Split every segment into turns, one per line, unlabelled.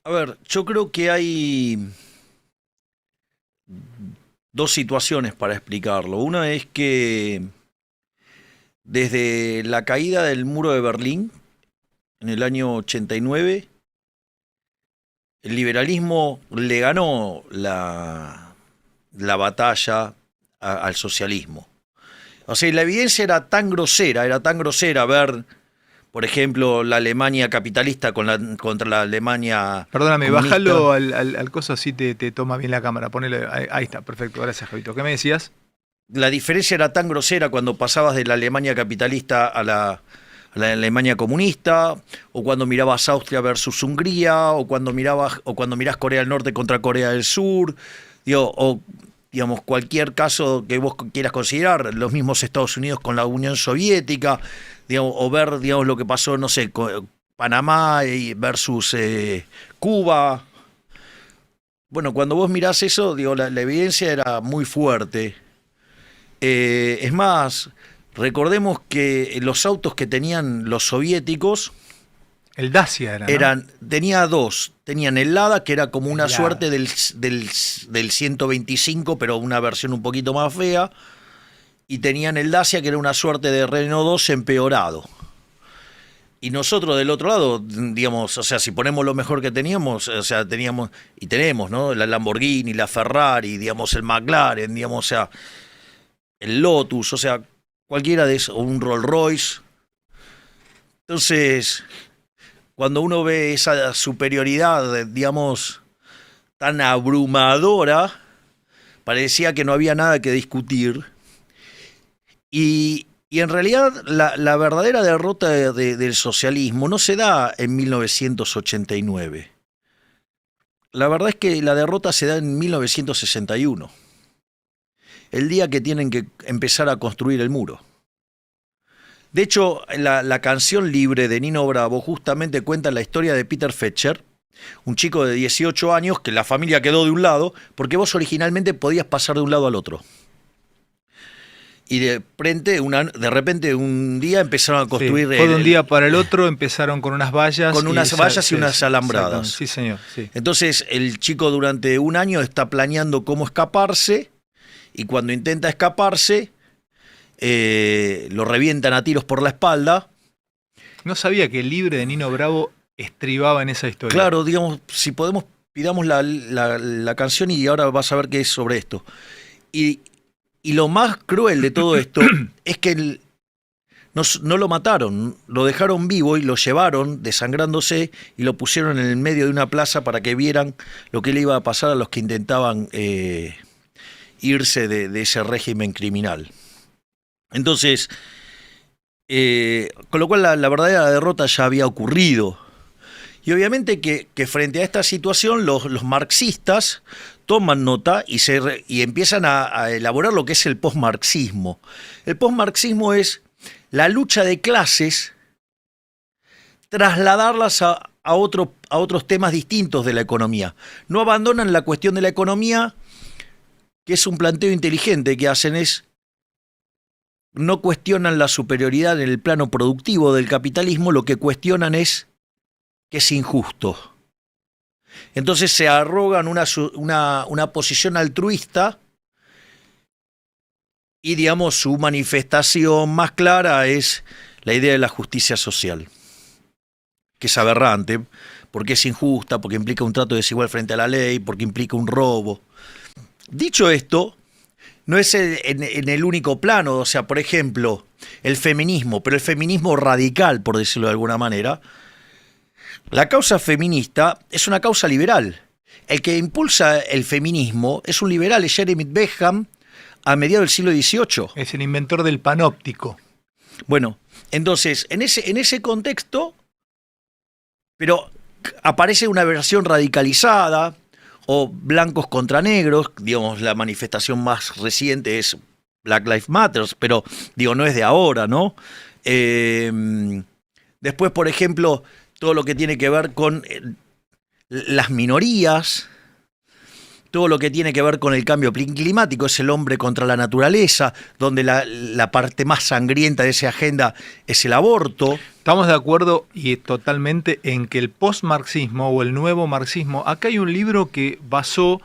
A ver, yo creo que hay dos situaciones para explicarlo. Una es que desde la caída del muro de Berlín en el año 89, el liberalismo le ganó la batalla al socialismo. O sea, la evidencia era tan grosera ver, por ejemplo, la Alemania capitalista contra la Alemania
Perdóname,
comunista.
bájalo al coso así te toma bien la cámara. Ponele, ahí está, perfecto. Gracias, Javito. ¿Qué me decías?
La diferencia era tan grosera cuando pasabas de la Alemania capitalista a la Alemania comunista, o cuando mirabas Austria versus Hungría, o cuando mirás Corea del Norte contra Corea del Sur, digo, o digamos cualquier caso que vos quieras considerar, los mismos Estados Unidos con la Unión Soviética, digamos, o ver digamos lo que pasó, no sé, Panamá versus Cuba. Bueno, cuando vos mirás eso, digo, la evidencia era muy fuerte. Es más, recordemos que los autos que tenían los soviéticos
El Dacia era, ¿no?
tenía dos. Tenían el Lada, que era como una
El
suerte
Lada.
del 125, pero una versión un poquito más fea. Y tenían el Dacia, que era una suerte de Renault 2 empeorado. Y nosotros del otro lado, digamos, o sea, si ponemos lo mejor que teníamos, o sea, teníamos y tenemos, ¿no? La Lamborghini, la Ferrari, digamos, el McLaren, digamos, o sea, el Lotus, o sea, cualquiera de esos, o un Rolls Royce. Entonces, cuando uno ve esa superioridad, digamos, tan abrumadora, parecía que no había nada que discutir. Y en realidad la verdadera derrota del socialismo no se da en 1989. La verdad es que la derrota se da en 1961, el día que tienen que empezar a construir el muro. De hecho, la canción Libre de Nino Bravo justamente cuenta la historia de Peter Fetcher, un chico de 18 años que la familia quedó de un lado, porque vos originalmente podías pasar de un lado al otro. Y de repente un día empezaron a
Sí,
construir
fue de un día para el otro, empezaron con unas vallas
con
y
unas vallas y unas
exactamente,
alambradas.
sí señor, sí.
Entonces el chico durante un año está planeando cómo escaparse y cuando intenta escaparse lo revientan a tiros por la espalda.
No sabía que el Libre de Nino Bravo estribaba en esa historia.
Claro, digamos, si podemos, pidamos la canción y ahora vas a ver qué es sobre esto. Y, y lo más cruel de todo esto es que no lo mataron, lo dejaron vivo y lo llevaron desangrándose y lo pusieron en el medio de una plaza para que vieran lo que le iba a pasar a los que intentaban irse de ese régimen criminal. Entonces, con lo cual la verdadera derrota ya había ocurrido. Y obviamente que frente a esta situación los marxistas toman nota y empiezan a elaborar lo que es el posmarxismo. El posmarxismo es la lucha de clases, trasladarlas a otros temas distintos de la economía. No abandonan la cuestión de la economía, que es un planteo inteligente que hacen, es no cuestionan la superioridad en el plano productivo del capitalismo, lo que cuestionan es que es injusto. Entonces se arrogan una posición altruista y, digamos, su manifestación más clara es la idea de la justicia social, que es aberrante, porque es injusta, porque implica un trato desigual frente a la ley, porque implica un robo. Dicho esto, no es en el único plano, o sea, por ejemplo, el feminismo, pero el feminismo radical, por decirlo de alguna manera. La causa feminista es una causa liberal. El que impulsa el feminismo es un liberal, es Jeremy Bentham, a mediados del siglo XVIII.
Es el inventor del panóptico.
Bueno, entonces, en ese contexto, pero aparece una versión radicalizada, o blancos contra negros, digamos, la manifestación más reciente es Black Lives Matter, pero digo, no es de ahora, ¿no? Después, por ejemplo, todo lo que tiene que ver con las minorías, todo lo que tiene que ver con el cambio climático, es el hombre contra la naturaleza, donde la parte más sangrienta de esa agenda es el aborto.
Estamos de acuerdo y totalmente en que el postmarxismo o el nuevo marxismo, acá hay un libro que basó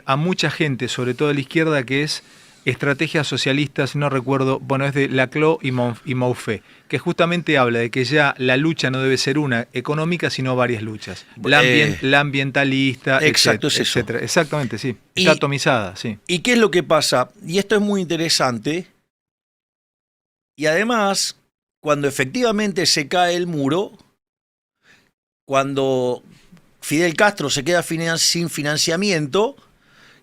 a mucha gente, sobre todo de la izquierda, que es Estrategias Socialistas, no recuerdo, bueno, es de Laclau y Mouffe, que justamente habla de que ya la lucha no debe ser una económica, sino varias luchas. La ambientalista,
exacto,
etcétera,
es eso.
etcétera. Exactamente, sí. Está atomizada, sí.
¿Y qué es lo que pasa? Y esto es muy interesante. Y además, cuando efectivamente se cae el muro, cuando Fidel Castro se queda sin financiamiento,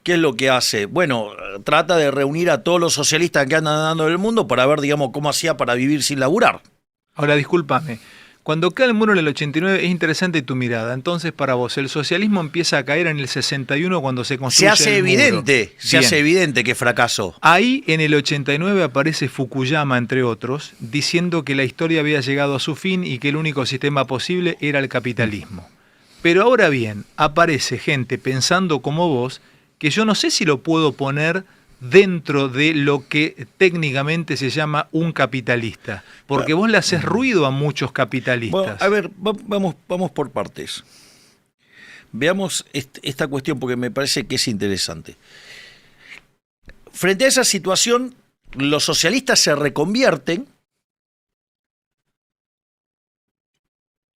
¿qué es lo que hace? Bueno, trata de reunir a todos los socialistas que andan dando en el mundo para ver, digamos, cómo hacía para vivir sin laburar.
Ahora, discúlpame. Cuando cae el muro en el 89 es interesante tu mirada. Entonces, para vos, el socialismo empieza a caer en el 61 cuando se construye el muro.
Se hace evidente que fracasó.
Ahí, en el 89, aparece Fukuyama, entre otros, diciendo que la historia había llegado a su fin y que el único sistema posible era el capitalismo. Pero ahora bien, aparece gente pensando como vos, que yo no sé si lo puedo poner dentro de lo que técnicamente se llama un capitalista, porque vos le haces ruido a muchos capitalistas.
Bueno, a ver, vamos por partes. Veamos esta cuestión porque me parece que es interesante. Frente a esa situación, los socialistas se reconvierten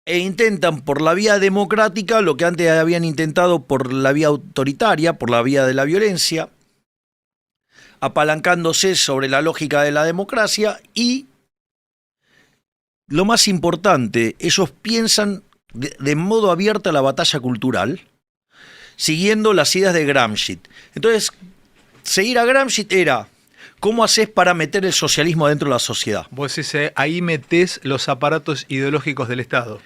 e intentan por la vía democrática lo que antes habían intentado por la vía autoritaria, por la vía de la violencia, apalancándose sobre la lógica de la democracia y, lo más importante, ellos piensan de modo abierto la batalla cultural, siguiendo las ideas de Gramsci. Entonces, seguir a Gramsci era, ¿cómo haces para meter el socialismo dentro de la sociedad?
Vos ahí metés los aparatos ideológicos del Estado.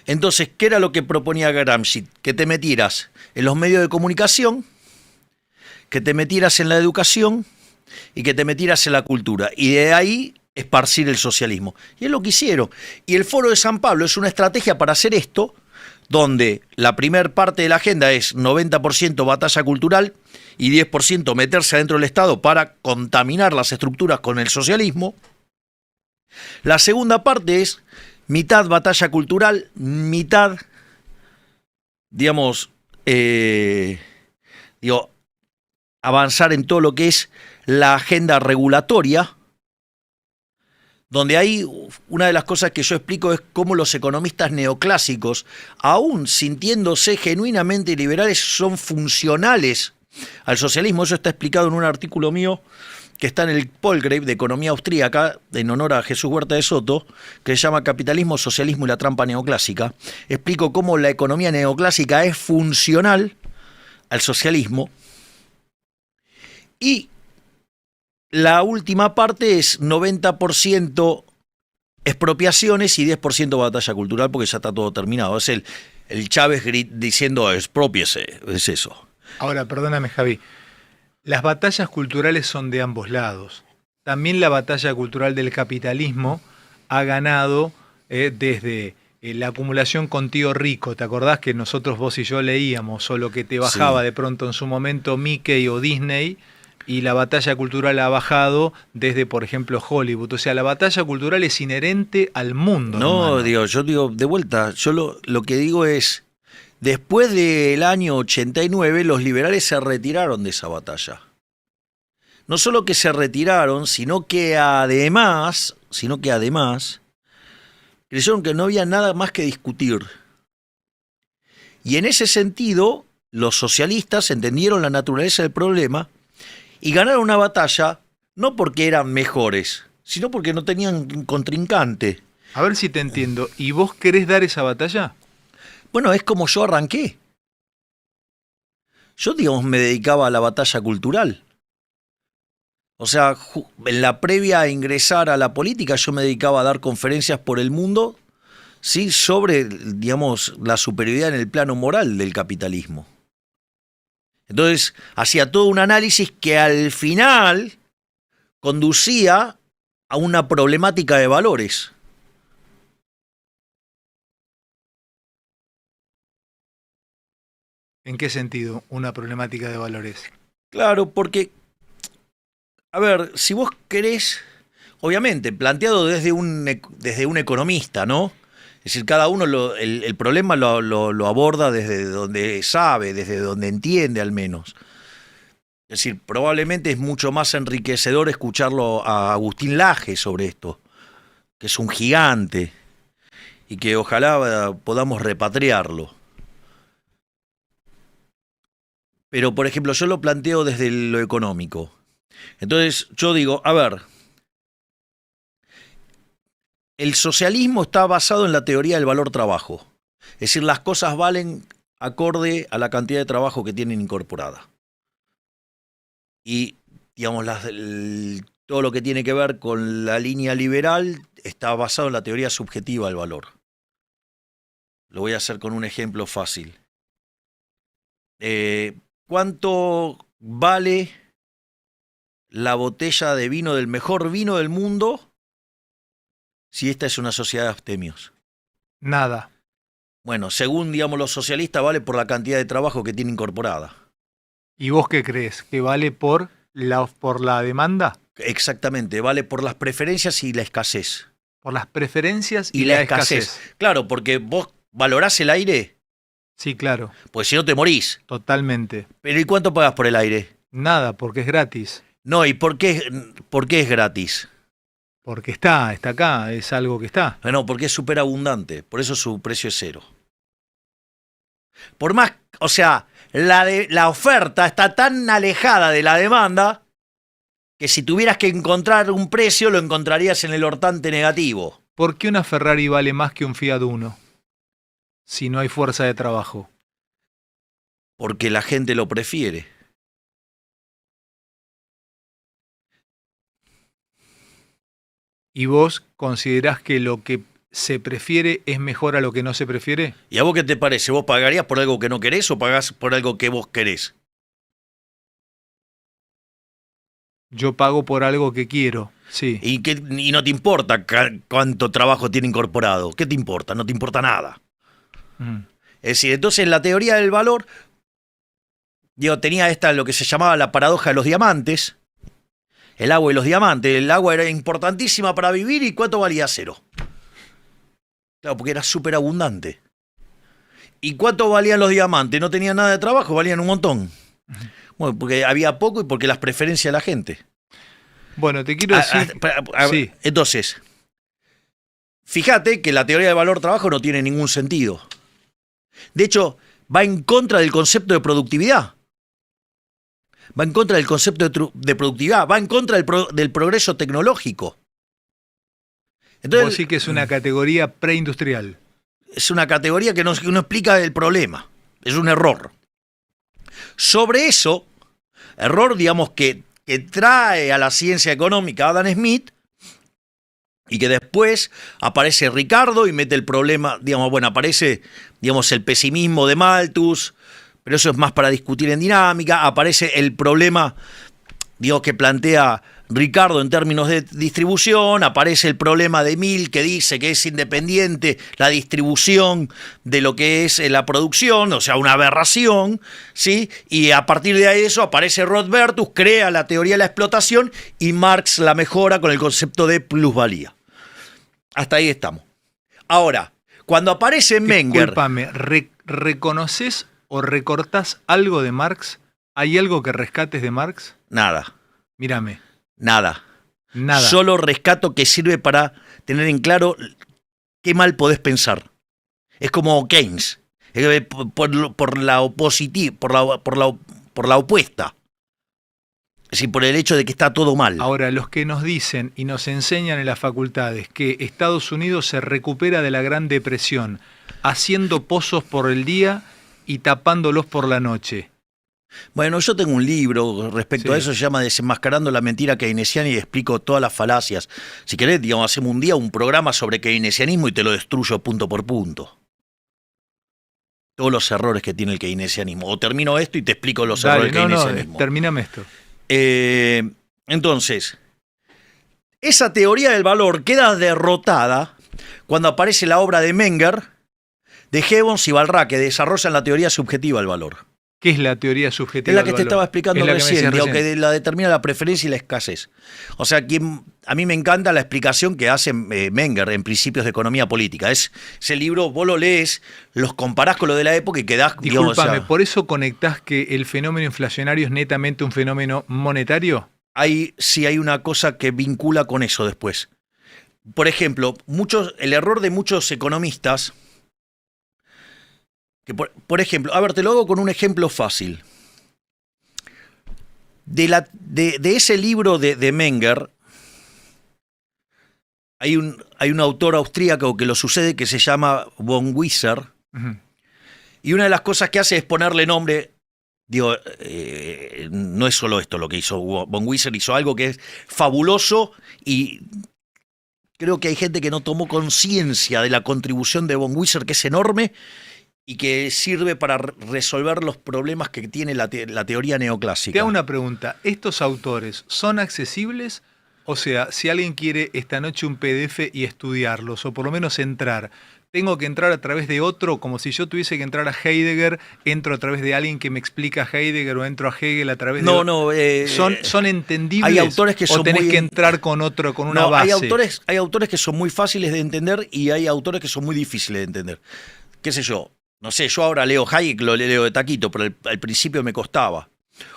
Entonces, ¿qué era lo que proponía Gramsci? Que te metieras en los medios de comunicación, que te metieras en la educación y que te metieras en la cultura. Y de ahí esparcir el socialismo. Y es lo que hicieron. Y el Foro de San Pablo es una estrategia para hacer esto, donde la primera parte de la agenda es 90% batalla cultural y 10% meterse adentro del Estado para contaminar las estructuras con el socialismo. La segunda parte es mitad batalla cultural, mitad, digamos, avanzar en todo lo que es la agenda regulatoria, donde hay una de las cosas que yo explico es cómo los economistas neoclásicos, aún sintiéndose genuinamente liberales, son funcionales al socialismo. Eso está explicado en un artículo mío que está en el Palgrave de Economía Austríaca, en honor a Jesús Huerta de Soto, que se llama Capitalismo, Socialismo y la trampa neoclásica. Explico cómo la economía neoclásica es funcional al socialismo. Y la última parte es 90% expropiaciones y 10% batalla cultural, porque ya está todo terminado. Es el Chávez diciendo expropiese, es eso.
Ahora, perdóname, Javi. Las batallas culturales son de ambos lados. También la batalla cultural del capitalismo ha ganado desde la acumulación con Tío Rico. ¿Te acordás que nosotros, vos y yo, leíamos o lo que te bajaba de pronto en su momento Mickey o Disney? Y la batalla cultural ha bajado desde, por ejemplo, Hollywood. O sea, la batalla cultural es inherente al mundo.
No, yo digo, de vuelta, yo lo que digo es, después del año 89, los liberales se retiraron de esa batalla. No solo que se retiraron, sino que además, creyeron que no había nada más que discutir. Y en ese sentido, los socialistas entendieron la naturaleza del problema y ganaron una batalla no porque eran mejores, sino porque no tenían contrincante.
A ver si te entiendo. ¿Y vos querés dar esa batalla?
Bueno, es como yo arranqué. Yo, digamos, me dedicaba a la batalla cultural. O sea, en la previa a ingresar a la política, yo me dedicaba a dar conferencias por el mundo, ¿sí?, sobre, digamos, la superioridad en el plano moral del capitalismo. Entonces, hacía todo un análisis que al final conducía a una problemática de valores.
¿En qué sentido una problemática de valores?
Claro, porque, a ver, si vos querés, obviamente, planteado desde un economista, ¿no? Es decir, cada uno el problema lo aborda desde donde sabe, desde donde entiende al menos. Es decir, probablemente es mucho más enriquecedor escucharlo a Agustín Laje sobre esto, que es un gigante y que ojalá podamos repatriarlo. Pero, por ejemplo, yo lo planteo desde lo económico. Entonces, yo digo, a ver, el socialismo está basado en la teoría del valor trabajo. Es decir, las cosas valen acorde a la cantidad de trabajo que tienen incorporada. Y, digamos, todo lo que tiene que ver con la línea liberal está basado en la teoría subjetiva del valor. Lo voy a hacer con un ejemplo fácil. ¿Cuánto vale la botella de vino del mejor vino del mundo si esta es una sociedad de abstemios?
Nada.
Bueno, según, digamos, los socialistas, vale por la cantidad de trabajo que tiene incorporada.
¿Y vos qué crees? ¿Que vale por la demanda?
Exactamente, vale por las preferencias y la escasez.
Por las preferencias
Y la escasez. Claro, porque vos valorás el aire,
Sí, claro,
pues si no te morís.
totalmente.
Pero ¿y cuánto pagás por el aire?
Nada, porque es gratis.
No, ¿y por qué es gratis?
Porque está acá, es algo que está.
No, porque es súper abundante, por eso su precio es cero. Por más, o sea, la oferta está tan alejada de la demanda que si tuvieras que encontrar un precio lo encontrarías en el hortante negativo.
¿Por qué una Ferrari vale más que un Fiat Uno si no hay fuerza de trabajo?
Porque la gente lo prefiere.
¿Y vos considerás que lo que se prefiere es mejor a lo que no se prefiere?
¿Y a vos qué te parece? ¿Vos pagarías por algo que no querés o pagás por algo que vos querés?
Yo pago por algo que quiero, sí.
Y no te importa cuánto trabajo tiene incorporado. ¿Qué te importa? No te importa nada.
Mm.
Es decir, entonces la teoría del valor, digo, tenía lo que se llamaba la paradoja de los diamantes. El agua y los diamantes. El agua era importantísima para vivir y ¿cuánto valía? Cero. Claro, porque era súper abundante. ¿Y cuánto valían los diamantes? No tenían nada de trabajo, valían un montón. Bueno, porque había poco y porque las preferencias de la gente.
Bueno, te quiero decir... Sí.
Entonces, fíjate que la teoría del valor trabajo no tiene ningún sentido. De hecho, va en contra del concepto de productividad. Va en contra del concepto de productividad, va en contra del progreso tecnológico. Entonces,
Vos sí que es una categoría preindustrial.
Es una categoría que no explica el problema. Es un error. Sobre eso, error, digamos, que trae a la ciencia económica Adam Smith y que después aparece Ricardo y mete el problema, digamos, bueno, aparece, digamos, el pesimismo de Malthus, pero eso es más para discutir en dinámica, aparece el problema, digo, que plantea Ricardo en términos de distribución, aparece el problema de Mill que dice que es independiente la distribución de lo que es la producción, o sea, una aberración, ¿sí? Y a partir de eso aparece Rothbertus, crea la teoría de la explotación y Marx la mejora con el concepto de plusvalía. Hasta ahí estamos. Ahora, cuando aparece Menger...
Discúlpame, ¿reconoces o recortás algo de Marx? ¿Hay algo que rescates de Marx?
Nada.
Mírame.
Nada.
Nada.
Solo rescato que sirve para tener en claro qué mal podés pensar. Es como Keynes, por la opositiva, por la opuesta. Es decir, por el hecho de que está todo mal.
Ahora, los que nos dicen y nos enseñan en las facultades que Estados Unidos se recupera de la Gran Depresión haciendo pozos por el día y tapándolos por la noche.
Bueno, yo tengo un libro respecto a eso, se llama Desenmascarando la mentira keynesiana y explico todas las falacias. Si querés, digamos, hacemos un día un programa sobre keynesianismo y te lo destruyo punto por punto. Todos los errores que tiene el keynesianismo. O termino esto y te explico los errores del keynesianismo.
Termíname esto.
Entonces, esa teoría del valor queda derrotada cuando aparece la obra de Menger, de Gibbons y Balrac, que desarrollan la teoría subjetiva del valor.
¿Qué es la teoría subjetiva
Es la
del
que te
valor?
estaba explicando
Es la que me
recién,
decías
digo,
recién.
que la determina la preferencia y la escasez. O sea, a mí me encanta la explicación que hace Menger en Principios de Economía Política. Ese libro, vos lo lees, los comparás con lo de la época y quedás... digamos,
Discúlpame,
o sea,
¿por eso conectás que el fenómeno inflacionario es netamente un fenómeno monetario?
sí hay una cosa que vincula con eso después. Por ejemplo, el error de muchos economistas, que por ejemplo, a ver, te lo hago con un ejemplo fácil. De ese libro de Menger, hay un autor austríaco que lo sucede que se llama von Wieser,
Ujú.
y una de las cosas que hace es ponerle nombre. Digo, no es solo esto lo que hizo von Wieser, hizo algo que es fabuloso y creo que hay gente que no tomó conciencia de la contribución de von Wieser, que es enorme y que sirve para resolver los problemas que tiene la teoría neoclásica.
Te hago una pregunta. ¿Estos autores son accesibles? O sea, si alguien quiere esta noche un PDF y estudiarlos, o por lo menos entrar, ¿tengo que entrar a través de otro? Como si yo tuviese que entrar a Heidegger, ¿entro a través de alguien que me explica Heidegger o entro a Hegel a través de...
No,
¿Son entendibles?
hay autores que son
¿O tenés
muy...
que entrar con otro, con una
No,
base?
hay autores que son muy fáciles de entender y hay autores que son muy difíciles de entender. ¿Qué sé yo? No sé, yo ahora leo Hayek, lo leo de taquito, pero al principio me costaba.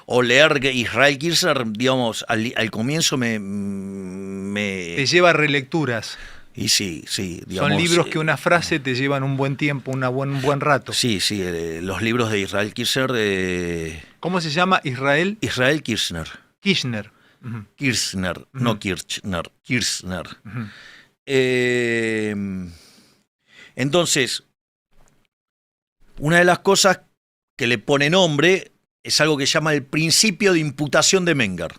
O leer Israel Kirzner, digamos, al comienzo
Te lleva a relecturas.
Y sí, digamos...
Son libros que una frase te llevan un buen tiempo, un buen rato.
Sí, los libros de Israel Kirzner...
¿Cómo se llama? Israel
Kirzner.
Kirchner. Ujú.
Kirzner, no Kirchner, Kirzner.
Ujú.
Entonces, una de las cosas que le pone nombre es algo que se llama el principio de imputación de Menger.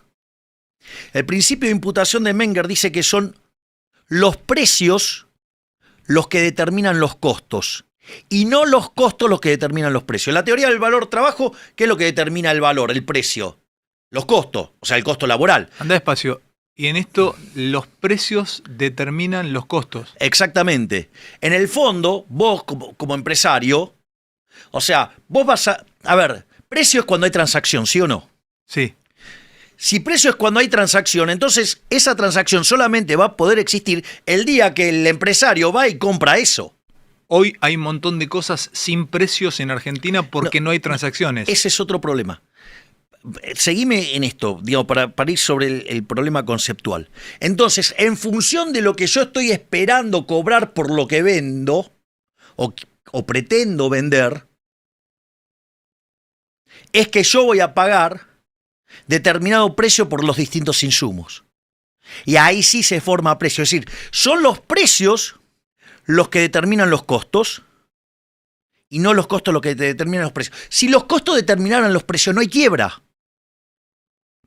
El principio de imputación de Menger dice que son los precios los que determinan los costos y no los costos los que determinan los precios. La teoría del valor-trabajo, ¿qué es lo que determina el valor, el precio? Los costos, o sea, el costo laboral.
Anda despacio. Y en esto los precios determinan los costos.
Exactamente. En el fondo, vos como empresario, o sea, vos vas a ver, precio es cuando hay transacción, ¿sí o no?
Sí.
Si precio es cuando hay transacción, entonces esa transacción solamente va a poder existir el día que el empresario va y compra eso.
Hoy hay un montón de cosas sin precios en Argentina porque no hay transacciones.
Ese es otro problema. Seguime en esto, digo, para ir sobre el problema conceptual. Entonces, en función de lo que yo estoy esperando cobrar por lo que vendo o pretendo vender, es que yo voy a pagar determinado precio por los distintos insumos. Y ahí sí se forma precio. Es decir, son los precios los que determinan los costos y no los costos los que determinan los precios. Si los costos determinaran los precios, no hay quiebra.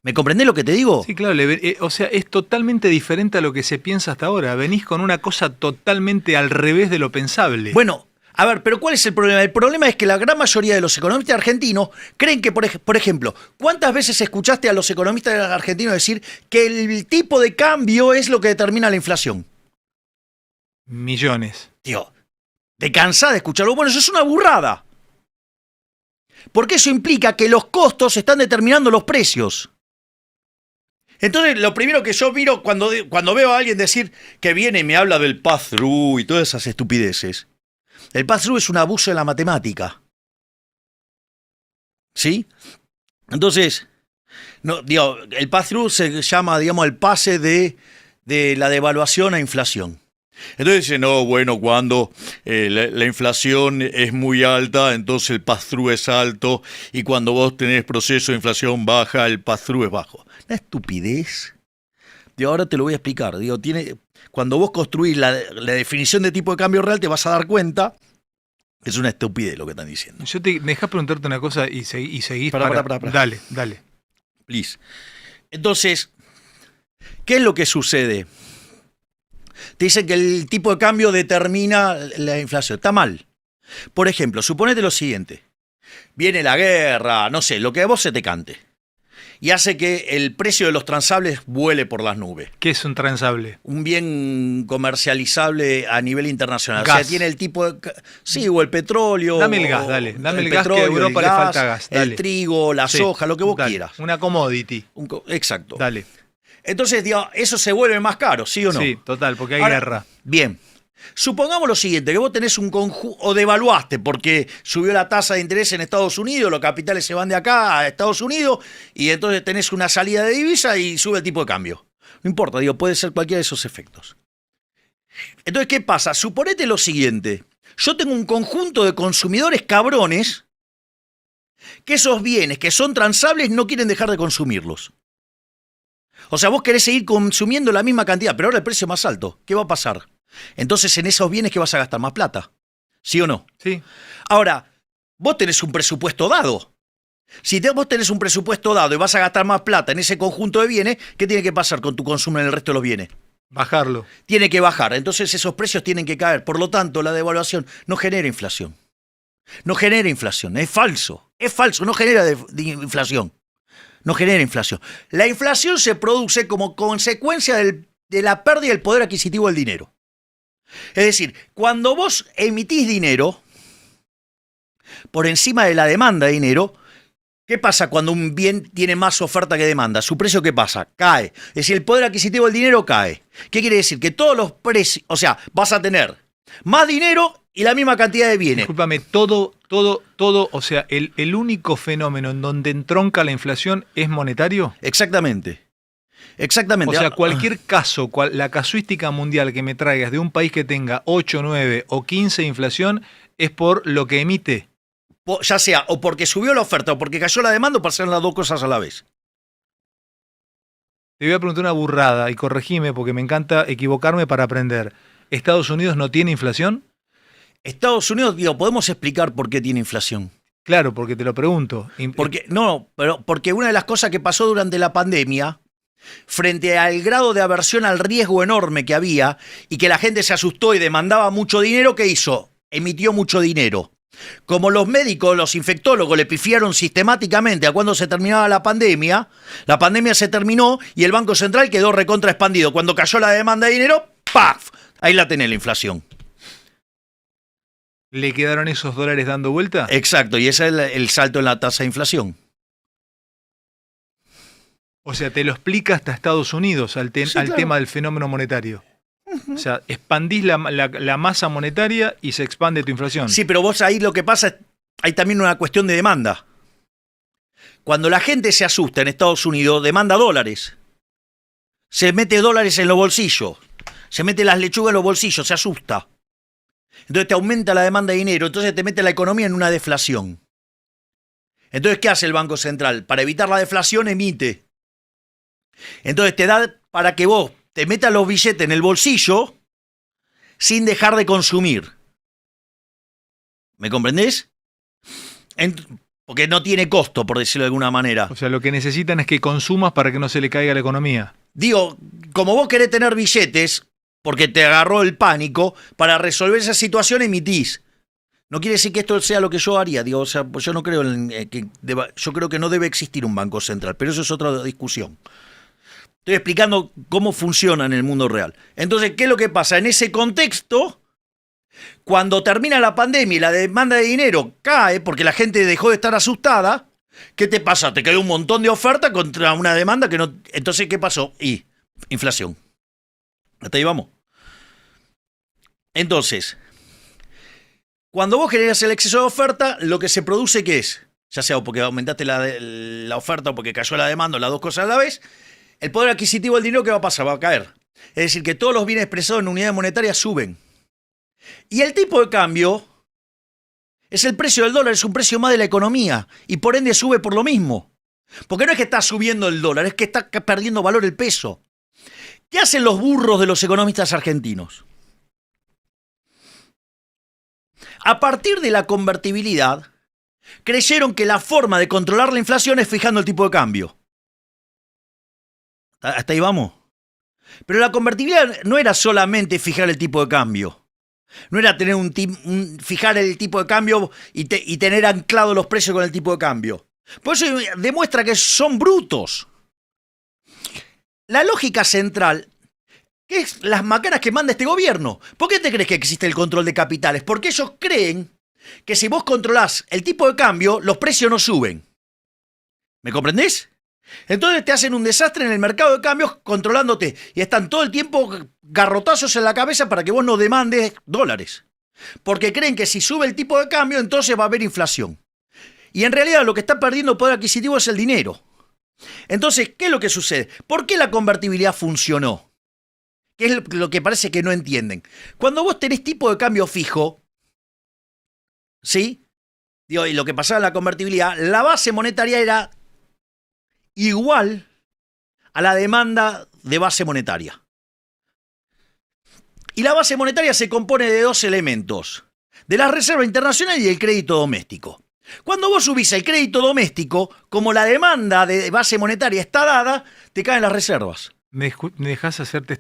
¿Me comprendés lo que te digo?
Sí, claro. O sea, es totalmente diferente a lo que se piensa hasta ahora. Venís con una cosa totalmente al revés de lo pensable.
Bueno, a ver, pero ¿cuál es el problema? El problema es que la gran mayoría de los economistas argentinos creen que, por ejemplo, ¿cuántas veces escuchaste a los economistas argentinos decir que el tipo de cambio es lo que determina la inflación?
Millones.
Tío, ¿te cansás de escucharlo? Bueno, eso es una burrada. Porque eso implica que los costos están determinando los precios. Entonces, lo primero que yo miro cuando veo a alguien decir que viene y me habla del pass-through y todas esas estupideces. El pass-through es un abuso de la matemática. ¿Sí? Entonces, no, digo, el pass-through se llama, digamos, el pase de la devaluación a inflación. Entonces dice, no, bueno, cuando la inflación es muy alta, entonces el pass-through es alto, y cuando vos tenés proceso de inflación baja, el pass-through es bajo. Una estupidez. Digo, ahora te lo voy a explicar. Digo, cuando vos construís la definición de tipo de cambio real, te vas a dar cuenta que es una estupidez lo que están diciendo.
Me dejás preguntarte una cosa y seguís
Pará.
Dale.
Please. Entonces, ¿qué es lo que sucede? Te dicen que el tipo de cambio determina la inflación. Está mal. Por ejemplo, suponete lo siguiente. Viene la guerra, no sé, lo que a vos se te cante. y hace que el precio de los transables vuele por las nubes.
¿Qué es un transable?
Un bien comercializable a nivel internacional.
Gas.
O sea, tiene el tipo de... Sí, o el petróleo.
Dame el gas,
o
dale. Dame el gas,
petróleo,
que a Europa
el
le
gas,
falta gas. Dale.
El trigo, la
Sí,
soja, lo que vos
dale.
quieras.
Una commodity.
Exacto.
Dale.
Entonces, digamos, eso se vuelve más caro, ¿sí o no?
Sí, total, porque hay
Ahora,
guerra.
Bien. Supongamos lo siguiente, que vos tenés un conjunto, o devaluaste porque subió la tasa de interés en Estados Unidos, los capitales se van de acá a Estados Unidos, y entonces tenés una salida de divisa y sube el tipo de cambio. No importa, digo, puede ser cualquiera de esos efectos. Entonces, ¿qué pasa? Suponete lo siguiente, yo tengo un conjunto de consumidores cabrones que esos bienes que son transables no quieren dejar de consumirlos. O sea, vos querés seguir consumiendo la misma cantidad, pero ahora el precio es más alto. ¿Qué va a pasar? Entonces, en esos bienes, ¿qué vas a gastar? Más plata. ¿Sí o no?
Sí.
Ahora, vos tenés un presupuesto dado. Si vos tenés un presupuesto dado y vas a gastar más plata en ese conjunto de bienes, ¿qué tiene que pasar con tu consumo en el resto de los bienes?
Bajarlo.
Tiene que bajar. Entonces, esos precios tienen que caer. Por lo tanto, la devaluación no genera inflación. No genera inflación. Es falso. Es falso. No genera inflación. No genera inflación. La inflación se produce como consecuencia de la pérdida del poder adquisitivo del dinero. Es decir, cuando vos emitís dinero por encima de la demanda de dinero, ¿qué pasa cuando un bien tiene más oferta que demanda? ¿Su precio qué pasa? Cae. Es decir, el poder adquisitivo del dinero cae. ¿Qué quiere decir? Que todos los precios, o sea, vas a tener más dinero y la misma cantidad de bienes.
Discúlpame, todo, o sea, el único fenómeno en donde entronca la inflación es monetario.
Exactamente. Exactamente.
O sea, cualquier caso, la casuística mundial que me traigas de un país que tenga 8, 9 o 15 de inflación es por lo que emite.
Ya sea o porque subió la oferta o porque cayó la demanda o para hacer las dos cosas a la vez.
Te voy a preguntar una burrada y corregime porque me encanta equivocarme para aprender. ¿Estados Unidos no tiene inflación?
Estados Unidos, digo, ¿podemos explicar por qué tiene inflación?
Claro, porque te lo pregunto.
Porque una de las cosas que pasó durante la pandemia, frente al grado de aversión al riesgo enorme que había y que la gente se asustó y demandaba mucho dinero, ¿qué hizo? Emitió mucho dinero. Como los médicos, los infectólogos le pifiaron sistemáticamente a cuando se terminaba la pandemia se terminó y el Banco Central quedó recontra expandido. Cuando cayó la demanda de dinero, ¡paf! Ahí la tenés la inflación.
¿Le quedaron esos dólares dando vuelta?
Exacto, y ese es el salto en la tasa de inflación.
O sea, te lo explica hasta Estados Unidos al
claro.
tema del fenómeno monetario. O sea, expandís la masa monetaria y se expande tu inflación.
Sí, pero vos ahí lo que pasa es, hay también una cuestión de demanda. Cuando la gente se asusta en Estados Unidos, demanda dólares. Se mete dólares en los bolsillos. Se mete las lechugas en los bolsillos, se asusta. Entonces te aumenta la demanda de dinero, entonces te mete la economía en una deflación. Entonces, ¿qué hace el Banco Central? Para evitar la deflación, emite. Entonces te da para que vos te metas los billetes en el bolsillo sin dejar de consumir. ¿Me comprendés? Porque no tiene costo, por decirlo de alguna manera.
O sea, lo que necesitan es que consumas para que no se le caiga la economía.
Digo, como vos querés tener billetes, porque te agarró el pánico, para resolver esa situación emitís. No quiere decir que esto sea lo que yo haría, digo, o sea, pues yo no creo yo creo que no debe existir un banco central, pero eso es otra discusión. Estoy explicando cómo funciona en el mundo real. Entonces, ¿qué es lo que pasa? En ese contexto, cuando termina la pandemia y la demanda de dinero cae porque la gente dejó de estar asustada, ¿qué te pasa? Te quedó un montón de oferta contra una demanda que no... Entonces, ¿qué pasó? Inflación. Hasta ahí vamos. Entonces, cuando vos generas el exceso de oferta, lo que se produce, ¿qué es? Ya sea porque aumentaste la oferta o porque cayó la demanda, o las dos cosas a la vez, el poder adquisitivo del dinero, ¿qué va a pasar? Va a caer. Es decir, que todos los bienes expresados en unidades monetarias suben. Y el tipo de cambio es el precio del dólar, es un precio más de la economía, y por ende sube por lo mismo. Porque no es que está subiendo el dólar, es que está perdiendo valor el peso. ¿Qué hacen los burros de los economistas argentinos? A partir de la convertibilidad, creyeron que la forma de controlar la inflación es fijando el tipo de cambio. ¿Hasta ahí vamos? Pero la convertibilidad no era solamente fijar el tipo de cambio. No era tener fijar el tipo de cambio y tener anclado los precios con el tipo de cambio. Por eso demuestra que son brutos. La lógica central, que es las macanas que manda este gobierno. ¿Por qué te crees que existe el control de capitales? Porque ellos creen que si vos controlás el tipo de cambio, los precios no suben. ¿Me comprendés? Entonces te hacen un desastre en el mercado de cambios controlándote y están todo el tiempo garrotazos en la cabeza para que vos no demandes dólares. Porque creen que si sube el tipo de cambio, entonces va a haber inflación. Y en realidad lo que está perdiendo poder adquisitivo es el dinero. Entonces, ¿qué es lo que sucede? ¿Por qué la convertibilidad funcionó? ¿Qué es lo que parece que no entienden? Cuando vos tenés tipo de cambio fijo, ¿sí? Digo, y lo que pasaba en la convertibilidad, la base monetaria era igual a la demanda de base monetaria. Y la base monetaria se compone de dos elementos, de la reserva internacional y el crédito doméstico. Cuando vos subís el crédito doméstico, como la demanda de base monetaria está dada, te caen las reservas.
¿Me dejás hacerte esta